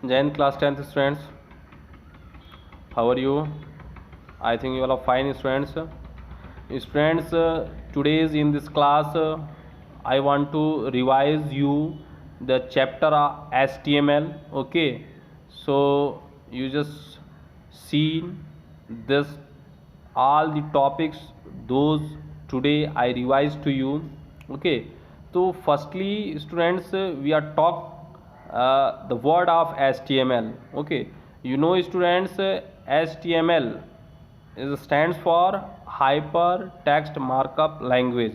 Jain class 10th students, how are you? I think you all are fine students. Students, today's in this class, I want to revise you the chapter HTML. Okay, so you just see this all the topics those today I revised to you. Okay, so firstly students, we are talk the word of HTML. Okay, you know students, HTML is stands for hypertext markup language.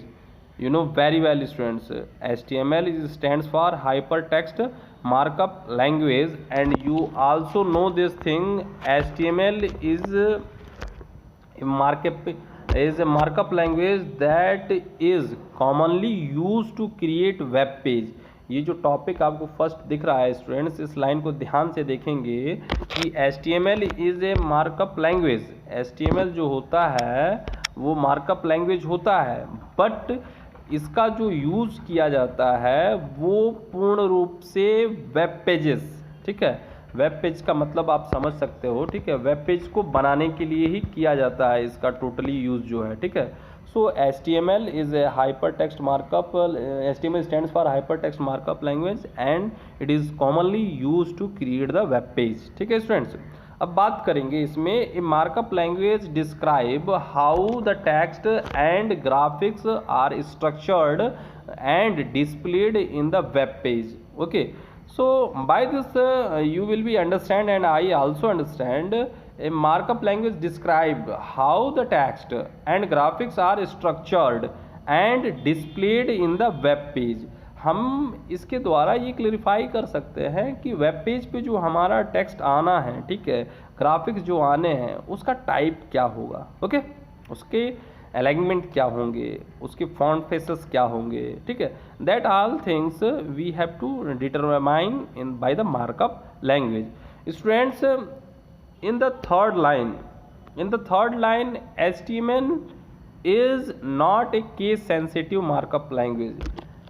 You know very well students, HTML is stands for hypertext markup language, and you also know this thing. HTML markup is a markup language that is commonly used to create web page. ये जो topic आपको first दिख रहा है students, इस line को ध्यान से देखेंगे कि HTML is A markup language. HTML जो होता है वो मार्कअप लैंग्वेज होता है, बट इसका जो यूज़ किया जाता है वो पूर्ण रूप से वेब पेजेस. ठीक है, वेब पेज का मतलब आप समझ सकते हो. ठीक है, वेब पेज को बनाने के लिए ही किया जाता है इसका टोटली यूज़ जो है. ठीक है, so HTML is a hyper text markup. HTML stands for hyper text markup language and it is commonly use to create the web page. ठीक है स्टूडेंट्स, अब बात करेंगे इसमें. A markup language describe how the text and graphics are structured and displayed in the web page. Okay, so by this you will be understand, and I also understand, a markup language describe how the text and graphics are structured and displayed in the web page. हम इसके द्वारा ये clarify कर सकते हैं कि web page पे जो हमारा टेक्स्ट आना है, ठीक है, ग्राफिक्स जो आने हैं उसका टाइप क्या होगा. ओके, उसके अलाइनमेंट क्या होंगे, उसके फॉन्ट फेसेस क्या होंगे. ठीक है, that all things we have to determine in by the markup language. Students, in the third line HTML is not a case sensitive markup language.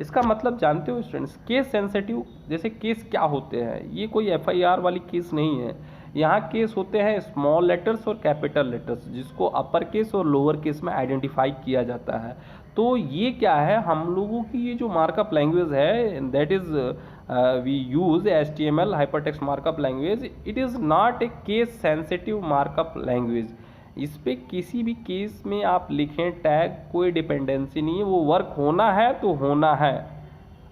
इसका मतलब जानते हो स्टूडेंट्स, केस सेंसिटिव जैसे केस क्या होते हैं, ये कोई FIR वाली केस नहीं है. यहाँ केस होते हैं स्मॉल लेटर्स और कैपिटल लेटर्स, जिसको अपर केस और लोअर केस में आइडेंटिफाई किया जाता है. तो ये क्या है, हम लोगों की ये जो मार्कअप लैंग्वेज है, that is we use HTML hypertext markup language. It is not a case sensitive markup language. इस पर किसी भी केस में आप लिखें टैग, कोई डिपेंडेंसी नहीं है, वो वर्क होना है तो होना है.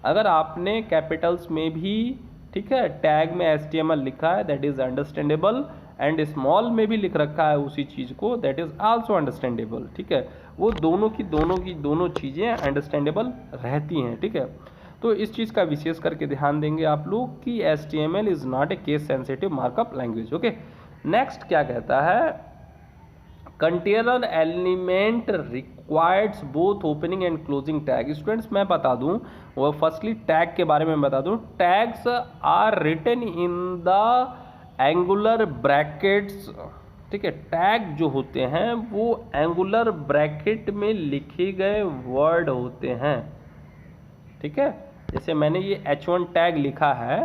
अगर आपने कैपिटल्स में भी, ठीक है, टैग में HTML लिखा है, that is understandable, and small में भी लिख रखा है उसी चीज़ को, दैट इज़ आल्सो अंडरस्टैंडेबल. ठीक है, वो दोनों चीज़ें अंडरस्टैंडेबल रहती हैं. ठीक है, तो इस चीज़ का विशेष करके ध्यान देंगे आप लोग कि HTML is not a case sensitive markup language. Okay, next क्या कहता है, container element requires both opening and closing tag. Students मैं बता दूं, वो फर्स्टली टैग के बारे में बता दूं. Tags are written in the angular brackets. ठीक है, टैग जो होते हैं वो एंगुलर ब्रैकेट में लिखे गए वर्ड होते हैं. ठीक है, जैसे मैंने ये H1 टैग लिखा है,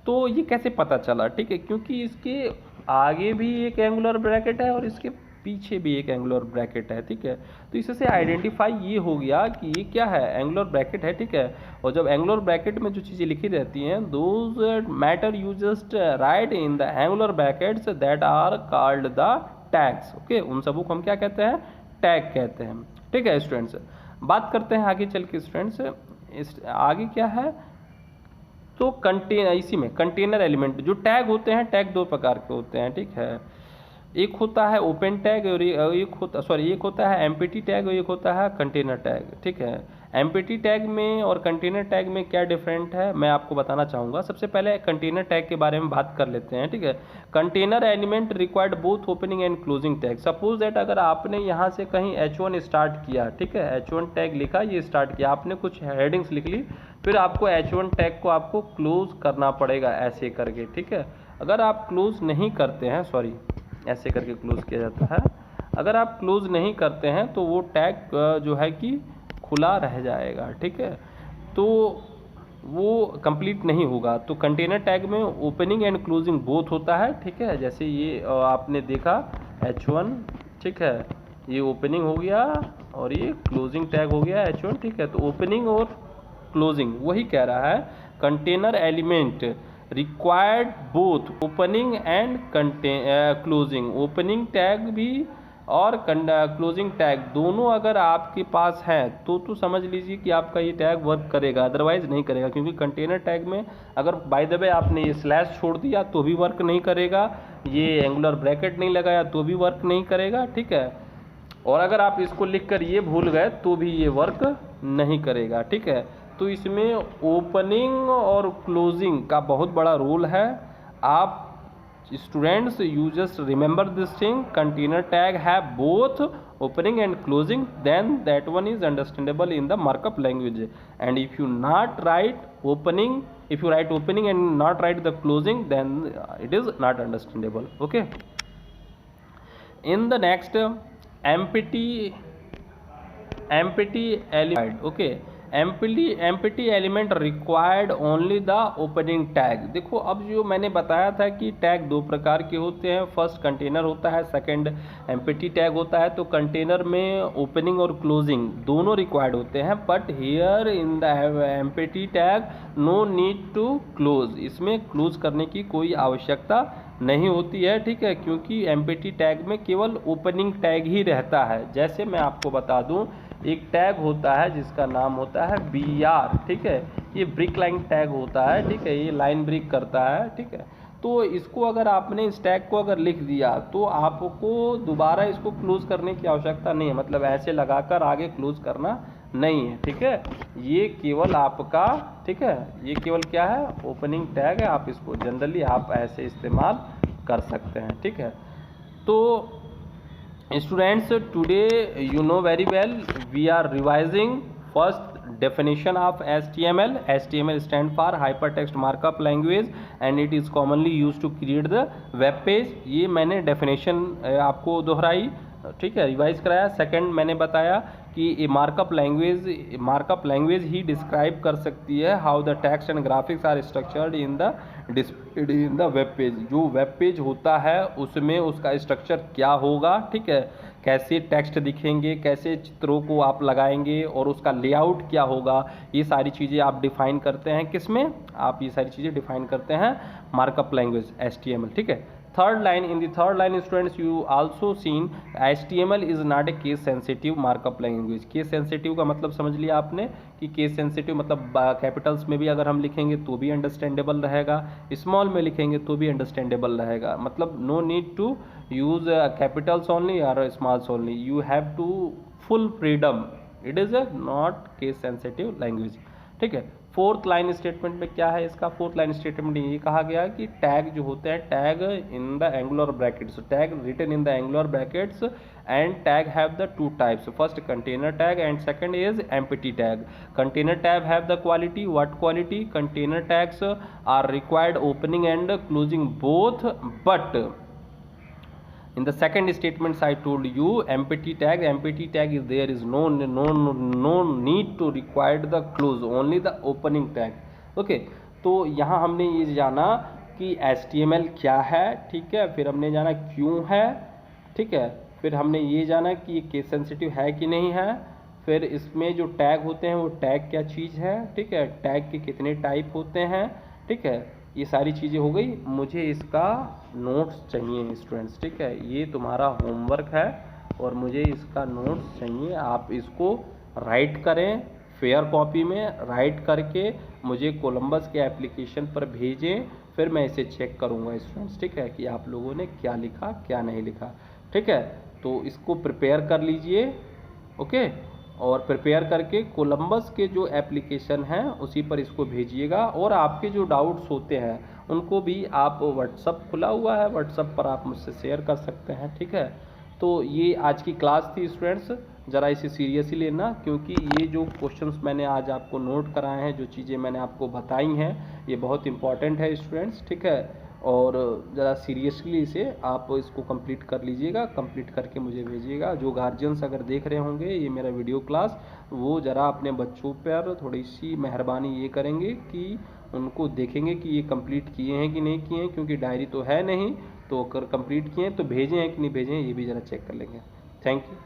तो ये कैसे पता चला. ठीक है, क्योंकि इसके आगे भी एक एंगुलर ब्रैकेट है और इसके पीछे भी एक एंगुलर ब्रैकेट है. ठीक है, तो इससे आइडेंटिफाई ये हो गया कि ये क्या है, एंगुलर ब्रैकेट है. ठीक है, और जब एंगुलर ब्रैकेट में जो चीज़ें लिखी रहती हैं, those matter you just write in the angular brackets that are called the tags. Okay, उन सबको हम क्या कहते हैं, टैग कहते हैं. ठीक है स्टूडेंट्स, बात करते हैं आगे चल के. स्टूडेंट्स, इस आगे क्या है, तो कंटेनर, इसी में कंटेनर एलिमेंट जो टैग होते हैं, टैग दो प्रकार के होते हैं. ठीक है, एक होता है ओपन टैग और एक होता है एम्प्टी टैग और एक होता है कंटेनर टैग. ठीक है, एम्प्टी टैग में और कंटेनर टैग में क्या डिफरेंट है मैं आपको बताना चाहूँगा. सबसे पहले कंटेनर टैग के बारे में बात कर लेते हैं. ठीक है, container element required both opening and closing tag. Suppose that अगर आपने यहाँ से कहीं H1 स्टार्ट किया, ठीक है, H1 टैग लिखा, ये स्टार्ट किया, आपने कुछ हेडिंग्स लिख ली, फिर आपको H1 टैग को आपको क्लोज करना पड़ेगा ऐसे करके. ठीक है, अगर आप क्लोज नहीं करते हैं, सॉरी, ऐसे करके क्लोज किया जाता है, अगर आप क्लोज नहीं करते हैं तो वो टैग जो है कि खुला रह जाएगा. ठीक है, तो वो कंप्लीट नहीं होगा। तो कंटेनर टैग में ओपनिंग एंड क्लोजिंग बोथ होता है, ठीक है। जैसे ये आपने देखा H1, ठीक है, ये ओपनिंग हो गया और ये क्लोजिंग टैग हो गया H1, ठीक है। तो ओपनिंग और क्लोजिंग वही कह रहा है, container element required both opening and closing. Opening tag भी और क्लोजिंग टैग दोनों अगर आपके पास है तो समझ लीजिए कि आपका ये टैग वर्क करेगा, अदरवाइज नहीं करेगा। क्योंकि कंटेनर टैग में अगर बाय द वे आपने ये स्लैश छोड़ दिया तो भी वर्क नहीं करेगा, ये एंगुलर ब्रैकेट नहीं लगाया तो भी वर्क नहीं करेगा, ठीक है। और अगर आप इसको लिख कर ये भूल गए तो भी ये वर्क नहीं करेगा, ठीक है। तो इसमें ओपनिंग और क्लोजिंग का बहुत बड़ा रोल है। आप students you just remember this thing, container tag have both opening and closing, then that one is understandable in the markup language. And if you not write opening, if you write opening and not write the closing, then it is not understandable. Okay, in the next empty element, okay, empty element required only the opening tag। देखो अब जो मैंने बताया था कि tag दो प्रकार के होते हैं, फर्स्ट कंटेनर होता है, सेकंड एम्प्टी टैग होता है। तो कंटेनर में ओपनिंग और क्लोजिंग दोनों रिक्वायर्ड होते हैं, but here in the empty tag no need to close, इसमें क्लोज करने की कोई आवश्यकता नहीं होती है, ठीक है। क्योंकि एम्प्टी टैग में केवल ओपनिंग टैग ही रहता है। जैसे मैं आपको बता दूं, एक टैग होता है जिसका नाम होता है BR, ठीक है, ये ब्रिक लाइन टैग होता है, ठीक है, ये लाइन ब्रिक करता है, ठीक है। तो इसको अगर आपने इस टैग को अगर लिख दिया तो आपको दोबारा इसको क्लोज करने की आवश्यकता नहीं है, मतलब ऐसे लगाकर आगे क्लोज करना नहीं है, ठीक है। ये केवल आपका, ठीक है, ये केवल क्या है, ओपनिंग टैग है। आप इसको जनरली आप ऐसे इस्तेमाल कर सकते हैं, ठीक है। तो students, today you know very well we are revising first definition of HTML. HTML stand for hypertext markup language and it is commonly used to create the web page। ये मैंने definition आपको दोहराई, ठीक है, रिवाइज कराया। Second मैंने बताया कि ये मार्कअप लैंग्वेज ही डिस्क्राइब कर सकती है how the text and graphics are structured in the web page. जो वेब पेज होता है उसमें उसका स्ट्रक्चर क्या होगा, ठीक है, कैसे टेक्स्ट दिखेंगे, कैसे चित्रों को आप लगाएंगे और उसका लेआउट क्या होगा, ये सारी चीज़ें आप डिफाइन करते हैं। किसमें आप ये सारी चीज़ें डिफाइन करते हैं, मार्कअप लैंग्वेज HTML, ठीक है। Third line, in the third line students you also seen HTML is not a case sensitive markup language. Case sensitive का मतलब समझ लिया आपने कि केस सेंसिटिव मतलब कैपिटल्स में भी अगर हम लिखेंगे तो भी अंडरस्टैंडेबल रहेगा, स्मॉल में लिखेंगे तो भी अंडरस्टैंडेबल रहेगा। मतलब no need to use capitals only और smalls only, you have to full freedom, it is a not case sensitive language, ठीक है। फोर्थ लाइन स्टेटमेंट में क्या है इसका, फोर्थ लाइन स्टेटमेंट ये कहा गया है कि टैग जो होते हैं, tag in the angular brackets, tag written in the angular brackets and tag have the two types, first container tag and second is empty tag. Container tag have the quality, what quality, container tags are required opening and closing both, but in the second statements I told you empty tag is there is no need to require the close, only the opening tag, okay। तो यहाँ हमने ये जाना कि HTML क्या है, ठीक है, फिर हमने जाना क्यों है, ठीक है, फिर हमने ये जाना कि ये केस सेंसिटिव है कि नहीं है, फिर इसमें जो टैग होते हैं वो टैग क्या चीज़ है, ठीक है, टैग के कितने टाइप होते हैं, ठीक है, ये सारी चीज़ें हो गई। मुझे इसका नोट्स चाहिए स्टूडेंट्स, ठीक है, ये तुम्हारा होमवर्क है और मुझे इसका नोट्स चाहिए। आप इसको राइट करें, फेयर कॉपी में राइट करके मुझे कोलंबस के एप्लीकेशन पर भेजें, फिर मैं इसे चेक करूँगा स्टूडेंट्स, ठीक है, कि आप लोगों ने क्या लिखा क्या नहीं लिखा, ठीक है। तो इसको प्रिपेयर कर लीजिए, ओके, और प्रिपेयर करके कोलंबस के जो एप्लीकेशन हैं उसी पर इसको भेजिएगा। और आपके जो डाउट्स होते हैं उनको भी आप व्हाट्सअप खुला हुआ है, व्हाट्सअप पर आप मुझसे शेयर कर सकते हैं, ठीक है। तो ये आज की क्लास थी स्टूडेंट्स, ज़रा इसे सीरियसली लेना, क्योंकि ये जो क्वेश्चंस मैंने आज आपको नोट कराए हैं, जो चीज़ें मैंने आपको बताई हैं, ये बहुत इंपॉर्टेंट है स्टूडेंट्स, ठीक है। और ज़रा सीरियसली इसे आप इसको कंप्लीट कर लीजिएगा, कंप्लीट करके मुझे भेजिएगा। जो गार्जियंस अगर देख रहे होंगे ये मेरा वीडियो क्लास, वो ज़रा अपने बच्चों पर थोड़ी सी मेहरबानी ये करेंगे कि उनको देखेंगे कि ये कंप्लीट किए हैं कि नहीं किए हैं, क्योंकि डायरी तो है नहीं, तो अगर कंप्लीट किए हैं तो भेजे हैं कि नहीं भेजे हैं ये भी ज़रा चेक कर लेंगे। Thank you.